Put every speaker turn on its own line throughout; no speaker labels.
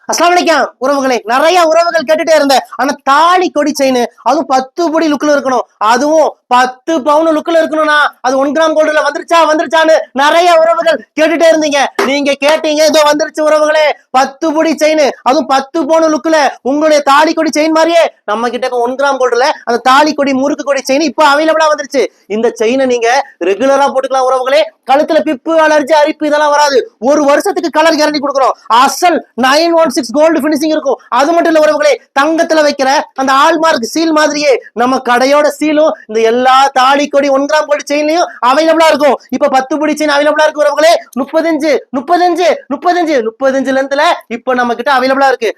அஸ்ஸலாமு அலைக்கும் உறவுகளே, நிறைய உறவுகள் கேட்டுட்டே இருந்தேன். ஆனா தாலி கொடி செயின் அதுவும் 10 படி லுக்ல இருக்கணும், அதுவும் 10 பவுன் லுக்ல இருக்கணும்னா அது 1 கிராம் கோல்டுல வந்துருச்சான்னு நிறைய உறவுகள் கேட்டுட்டே இருந்தீங்க. நீங்க கேட்டீங்க, இதோ வந்துருச்சு உறவுகளே. 10 படி செயின் அதுவும் 10 பவுன் லுக்ல உங்களுடைய தாலி கொடி செயின் மாதிரியே நம்ம கிட்ட 1 கிராம் கோல்டுல அந்த தாலி கொடி முறுக்கு கொடி செயின் இப்ப அவைலபிளா வந்துருச்சு. இந்த செயினை நீங்க ரெகுலரா போட்டுக்கலாம் உறவுகளே. கழுத்துல பிப்பு, அலர்ஜி, அரிப்பு இதெல்லாம் வராது. ஒரு வருஷத்துக்கு கலர் கேரண்டி கொடுக்குறோம். அசல் 916 கோல்டு பினிஷிங் இருக்கும். அது மட்டும் இல்ல உறவுகளே, தங்கத்துல வைக்கிற அந்த ஆல்மார்க் சீல் மாதிரியே நம்ம கடையோட சீலும் இந்த எல்லா தாலி கொடி 1 கிராம் கோல்டு செயின்லயும் அவைலபிளா இருக்கும். இப்ப 10 படி செயின் அவைலபிளா இருக்கு உறவுகளே. 35 லென்த்ல இப்ப நம்ம கிட்ட அவைலபிளா இருக்கு.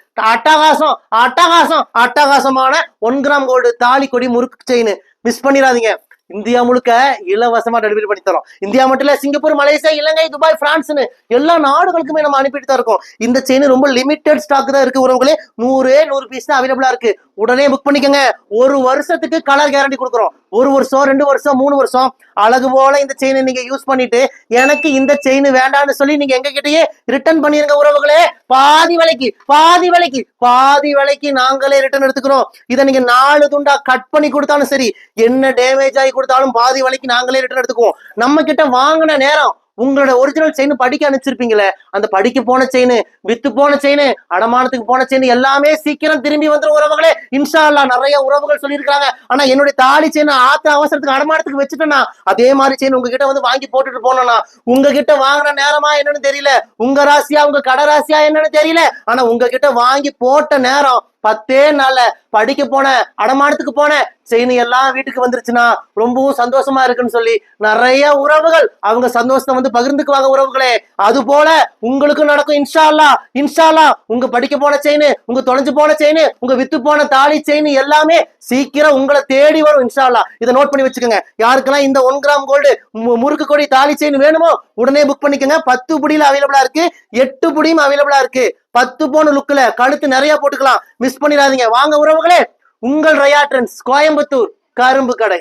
அட்டகாசமான 1 கிராம் கோல்டு தாலி கொடி முறுக்கு செயின் மிஸ் பண்ணிடாதீங்க. இந்தியா முழுக்க இலவசமா டெலிவரி பண்ணி தரோம். இந்தியா மட்டும் இல்ல, சிங்கப்பூர், மலேசியா, இலங்கை, துபாய், பிரான்ஸ்னு எல்லா நாடுகளுக்குமே நம்ம அனுப்பிட்டு தான் இருக்கோம். இந்த செயின் ரொம்ப லிமிடெட் ஸ்டாக் தான் இருக்கு உறவுகளே. 100 பீஸ் தான் அவைலபிளா இருக்கு. உடனே புக் பண்ணிக்கோங்க. ஒரு வருஷத்துக்கு கலர் கேரண்டி கொடுக்குறோம். 1 வருஷம், 2 வருஷம், 3 வருஷம் அழகு போல இந்த செயினை நீங்க யூஸ் பண்ணிட்டு எனக்கு இந்த செயின் வேண்டாம்னு சொல்லி நீங்க எங்க கிட்டயே ரிட்டர்ன் பண்ணிருங்க உறவுகளே. பாதி விலைக்கு நாங்களே ரிட்டர்ன் எடுத்துக்கிறோம். இதை நீங்க 4 துண்டா கட் பண்ணி கொடுத்தாலும் சரி, என்ன டேமேஜ் ஆகி கொடுத்தாலும் பாதி விலைக்கு நாங்களே ரிட்டர்ன் எடுத்துக்குவோம். நம்ம கிட்ட வாங்கின நேரம் உங்களோட ஒரிஜினல் செயின் படிக்க அனுப்பிச்சிருப்பீங்களே, அந்த படிக்க போன செயின், வித்து போன செயின், அடமானத்துக்கு போன செயின் எல்லாமே சீக்கிரம் திரும்பி வந்துடும் உறவுகளே. இன்ஷா அல்லாஹ். நிறைய உறவுகள் சொல்லியிருக்காங்க, ஆனா என்னுடைய தாலி செயின் அவசரத்துக்கு அடமானத்துக்கு வச்சுட்டேன்னா அதே மாதிரி செயின் உங்ககிட்ட வந்து வாங்கி போட்டுட்டு போனோம்னா உங்ககிட்ட வாங்கின நேரமா என்னன்னு தெரியல, உங்க ராசியா உங்க கடை ராசியா என்னன்னு தெரியல, ஆனா உங்ககிட்ட வாங்கி போட்ட நேரம் 10 நாள்ல படிக்க போன அடமானத்துக்கு போன செயின் எல்லாம் வீட்டுக்கு வந்துருச்சுன்னா ரொம்பவும் சந்தோஷமா இருக்குன்னு சொல்லி நிறைய உறவுகள் அவங்க சந்தோஷத்தை வந்து பகிர்ந்துக்குவாங்க உறவுகளே. அது போல உங்களுக்கு நடக்கும் இன்ஷா அல்லாஹ். உங்க படிக்க போன செயின், உங்க தொலைஞ்சு போன செயின், உங்க வித்து போன தாலி செயின் எல்லாமே சீக்கிரம் உங்களை தேடி வரும் இன்ஷா அல்லாஹ். இதை நோட் பண்ணி வச்சுக்கோங்க. யாருக்கெல்லாம் இந்த 1 கிராம் கோல்டு முறுக்கு கொடி தாலி செயின் வேணுமோ உடனே புக் பண்ணிக்கோங்க. 10 புடியில அவைலபிளா இருக்கு, 8 புடியும் அவைலபிளா இருக்கு. 10 பவுன் லுக்ல கழுத்து நிறைய போட்டுக்கலாம். மிஸ் பண்ணிடாதீங்க. வாங்க உறவுகளே, உங்கள் ரயா ட்ரெண்ட்ஸ், கோயம்புத்தூர் கரும்பு கடை.